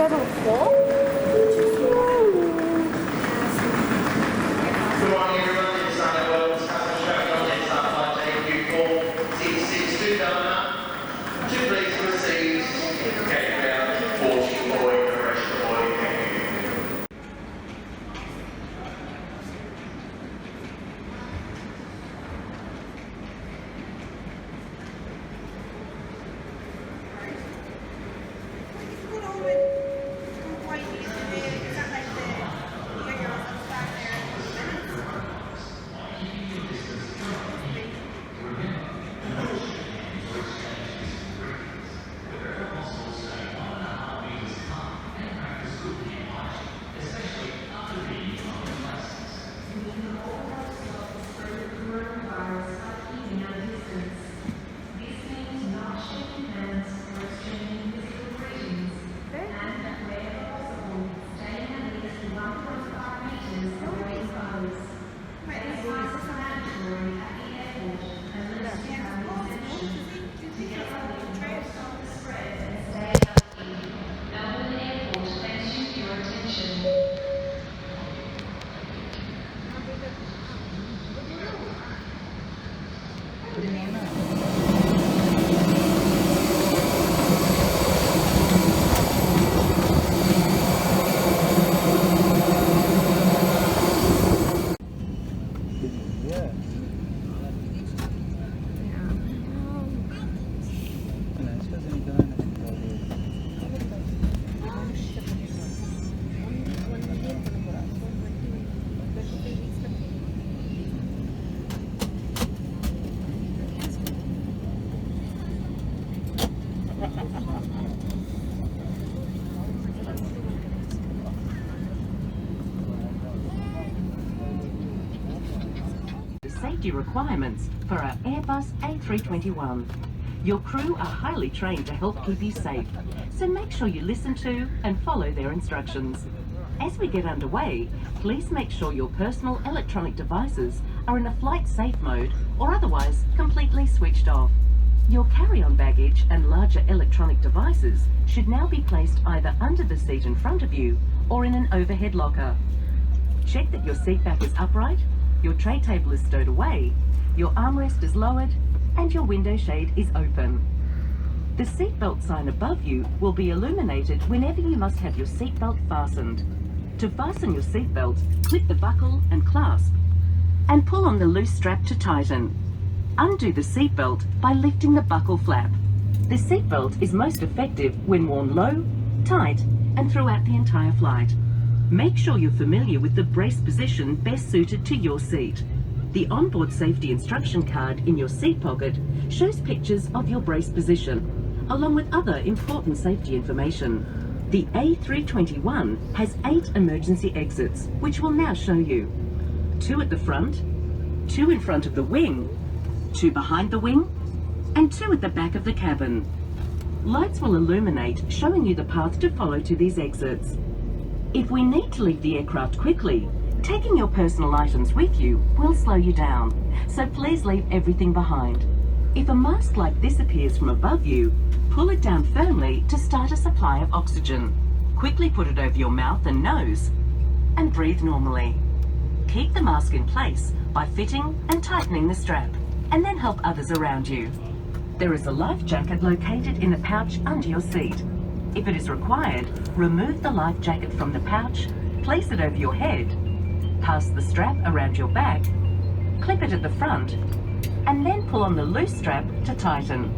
Shuttle 4? Good morning everyone, it's Sunday. Welcome to customer traffic on Jetstar Flight JQ4 662 Dublin. To please proceed to gate ground 40 for the rest of the morning. Thank you. Safety requirements for our Airbus A321. Your crew are highly trained to help keep you safe, so make sure you listen to and follow their instructions. As we get underway, please make sure your personal electronic devices are in a flight safe mode or otherwise completely switched off. Your carry-on baggage and larger electronic devices should now be placed either under the seat in front of you or in an overhead locker. Check that your seat back is upright, your tray table is stowed away, your armrest is lowered, and your window shade is open. The seatbelt sign above you will be illuminated whenever you must have your seatbelt fastened. To fasten your seatbelt, clip the buckle and clasp, and pull on the loose strap to tighten. Undo the seatbelt by lifting the buckle flap. The seatbelt is most effective when worn low, tight, and throughout the entire flight. Make sure you're familiar with the brace position best suited to your seat. The onboard safety instruction card in your seat pocket shows pictures of your brace position, along with other important safety information. The A321 has 8 emergency exits, which we'll now show you. 2 at the front, 2 in front of the wing, 2 behind the wing, and 2 at the back of the cabin. Lights will illuminate, showing you the path to follow to these exits. If we need to leave the aircraft quickly, taking your personal items with you will slow you down, so please leave everything behind. If a mask like this appears from above you, pull it down firmly to start a supply of oxygen. Quickly put it over your mouth and nose, and breathe normally. Keep the mask in place by fitting and tightening the strap, and then help others around you. There is a life jacket located in the pouch under your seat. If it is required, remove the life jacket from the pouch, place it over your head, pass the strap around your back, clip it at the front, and then pull on the loose strap to tighten.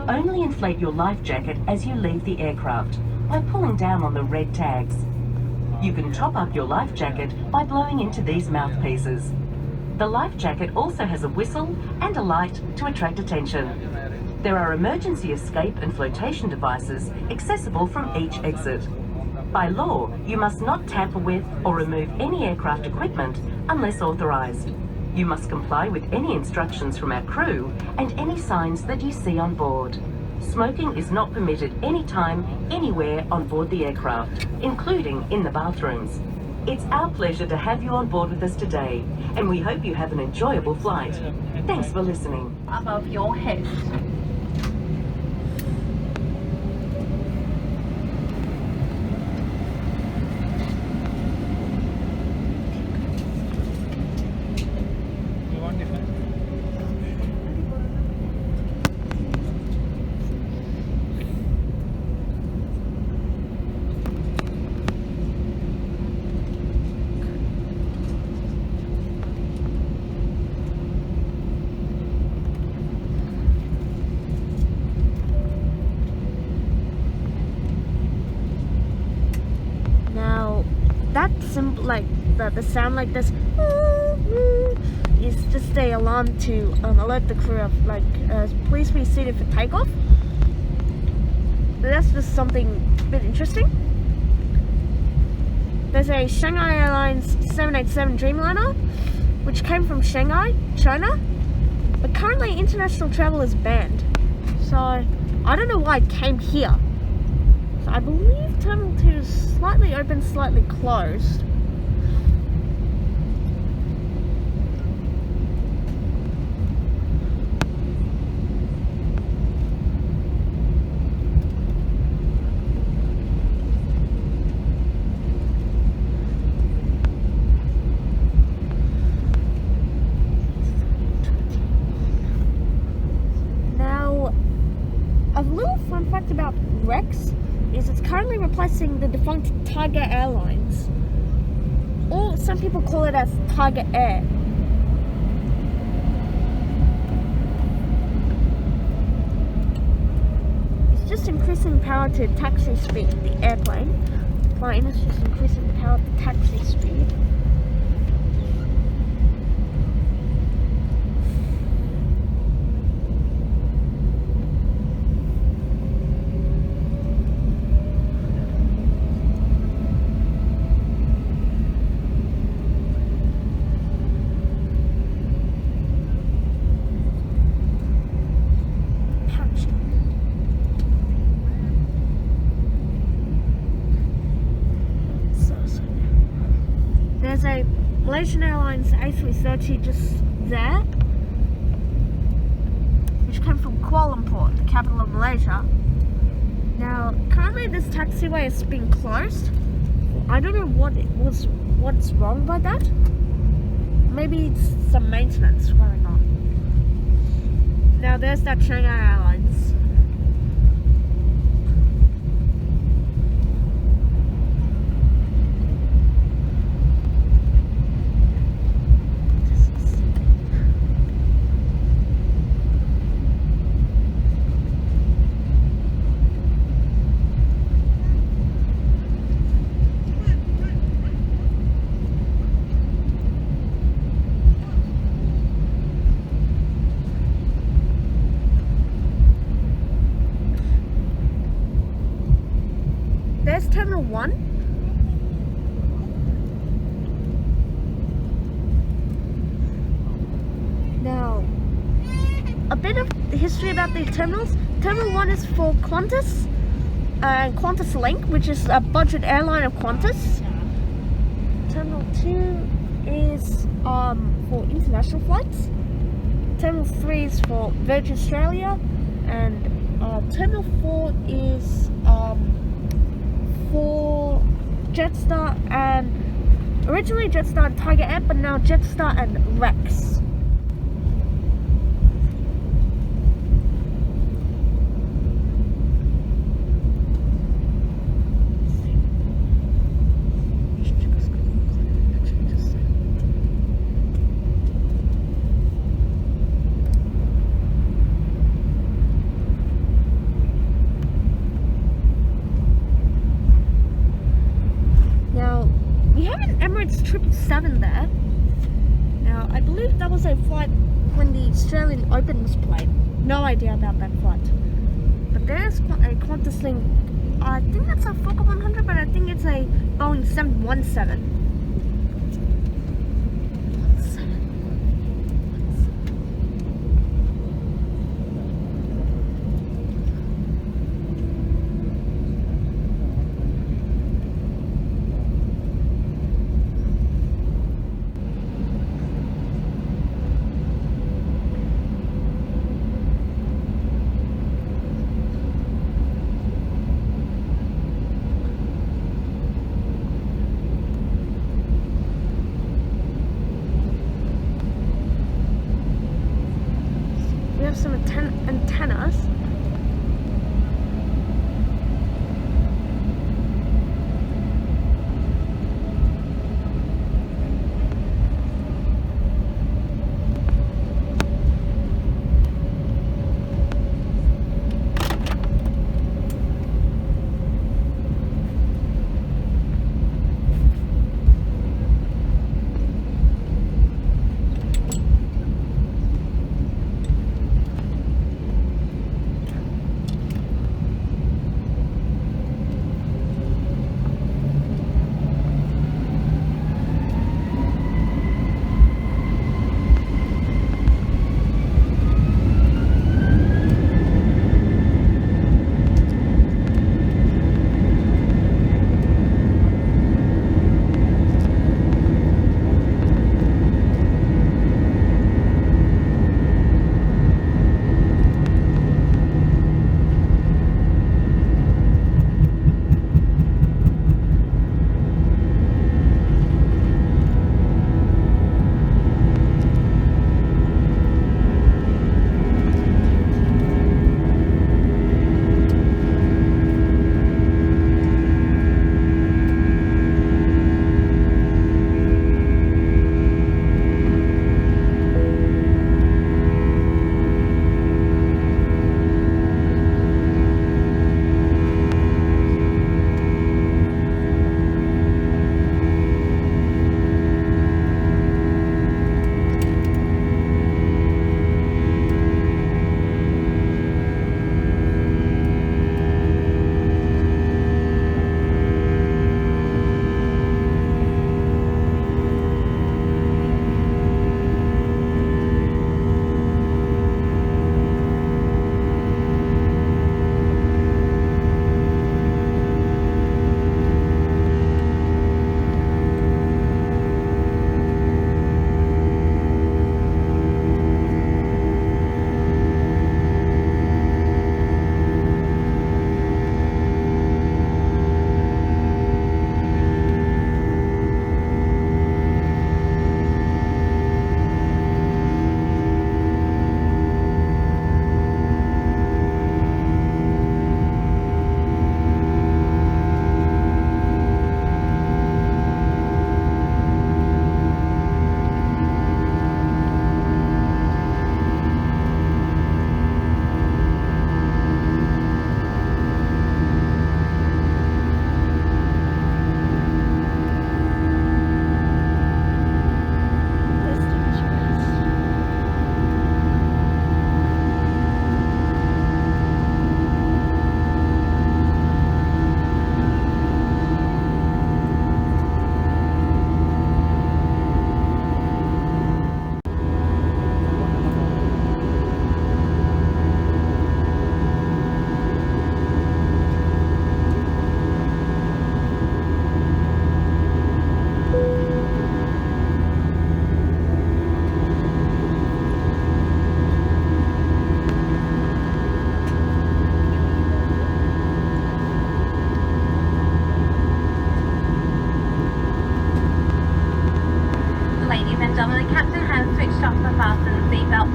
Only inflate your life jacket as you leave the aircraft by pulling down on the red tags. You can top up your life jacket by blowing into these mouthpieces. The life jacket also has a whistle and a light to attract attention. There are emergency escape and flotation devices accessible from each exit. By law, you must not tamper with or remove any aircraft equipment unless authorised. You must comply with any instructions from our crew and any signs that you see on board. Smoking is not permitted anytime, anywhere on board the aircraft, including in the bathrooms. It's our pleasure to have you on board with us today, and we hope you have an enjoyable flight. Thanks for listening. Above your head. like the sound like this is just the alarm to alert the crew of like please be seated for takeoff. That's just something a bit interesting. There's a Shanghai Airlines 787 Dreamliner, which came from Shanghai, China, but currently international travel is banned. So I don't know why it came here. So I believe Terminal 2 is slightly open, slightly closed. A little fun fact about Rex is it's currently replacing the defunct Tiger Airlines, or some people call it as Tiger Air. It's just increasing power to taxi speed. The plane is just increasing the power to taxi speed. There's a Malaysian Airlines A330 just there, which came from Kuala Lumpur, the capital of Malaysia. Now, currently this taxiway is being closed. I don't know what's wrong by that. Maybe it's some maintenance going on. Now, there's that Shanghai Airlines. There's Terminal 1. Now, a bit of history about these terminals. Terminal 1 is for Qantas and Qantas Link, which is a budget airline of Qantas. Terminal 2 is for international flights. Terminal 3 is for Virgin Australia, and Terminal 4 is for Jetstar and originally Jetstar and Tiger Air, but now Jetstar and Rex. We have an Emirates 777 there. Now, I believe that was a flight when the Australian Open was played. No idea about that flight. But there's a Qantas Link. I think that's a Fokker 100, but I think it's a Boeing 717. We have some antennas.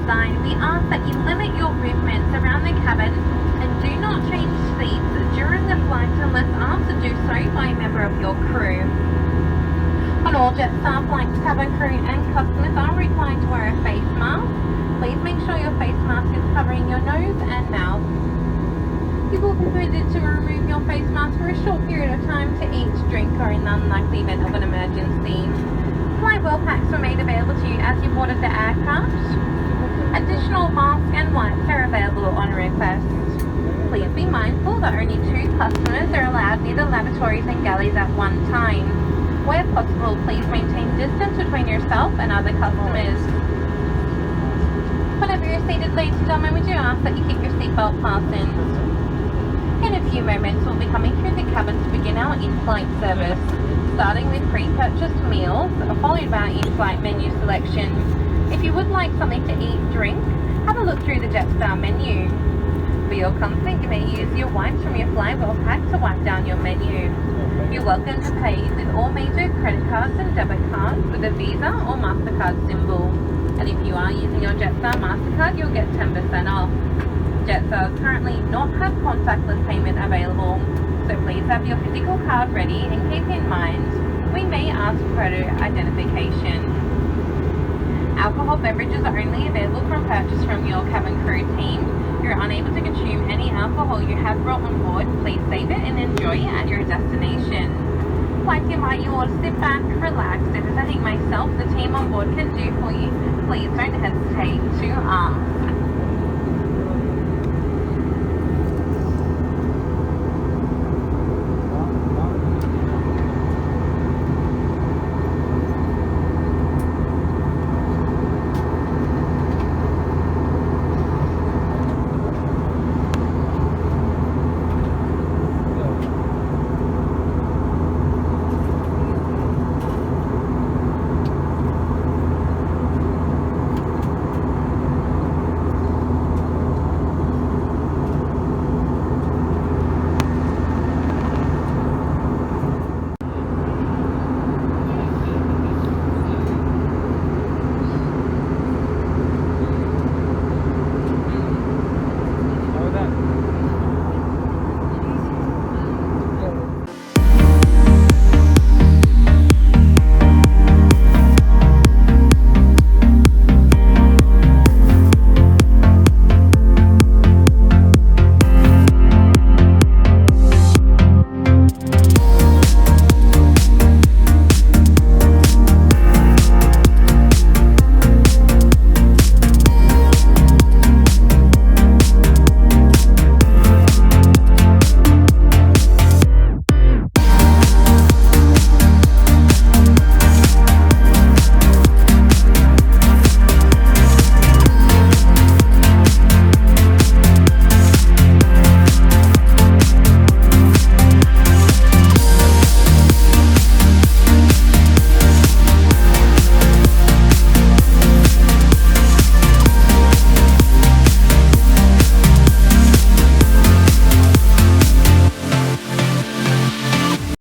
design, we ask that you limit your movements around the cabin and do not change seats during the flight unless asked to do so by a member of your crew. On all Jetstar flights, cabin crew and customers are required to wear a face mask. Please make sure your face mask is covering your nose and mouth. You will be permitted to remove your face mask for a short period of time to eat, drink, or in the unlikely event of an emergency. Fly well packs were made available to you as you boarded the aircraft. Additional masks and wipes are available on request. Please be mindful that only 2 customers are allowed near the lavatories and galleys at one time. Where possible, please maintain distance between yourself and other customers. Whenever you're seated, ladies and gentlemen, we do ask that you keep your seatbelt fastened. In a few moments, we'll be coming through the cabin to begin our in-flight service, starting with pre-purchased meals, followed by our in-flight menu selection. If you would like something to eat, drink, have a look through the Jetstar menu. For your comfort, you may use your wipes from your Flywell pack to wipe down your menu. You're welcome to pay with all major credit cards and debit cards with a Visa or MasterCard symbol. And if you are using your Jetstar MasterCard, you'll get 10% off. Jetstar currently not have contactless payment available, so please have your physical card ready and keep in mind, we may ask for photo identification. Alcohol beverages are only available from purchase from your cabin crew team. If you're unable to consume any alcohol you have brought on board, please save it and enjoy it at your destination. I'd like to invite you all to sit back, relax. If there's anything myself, the team on board can do for you, please don't hesitate to ask.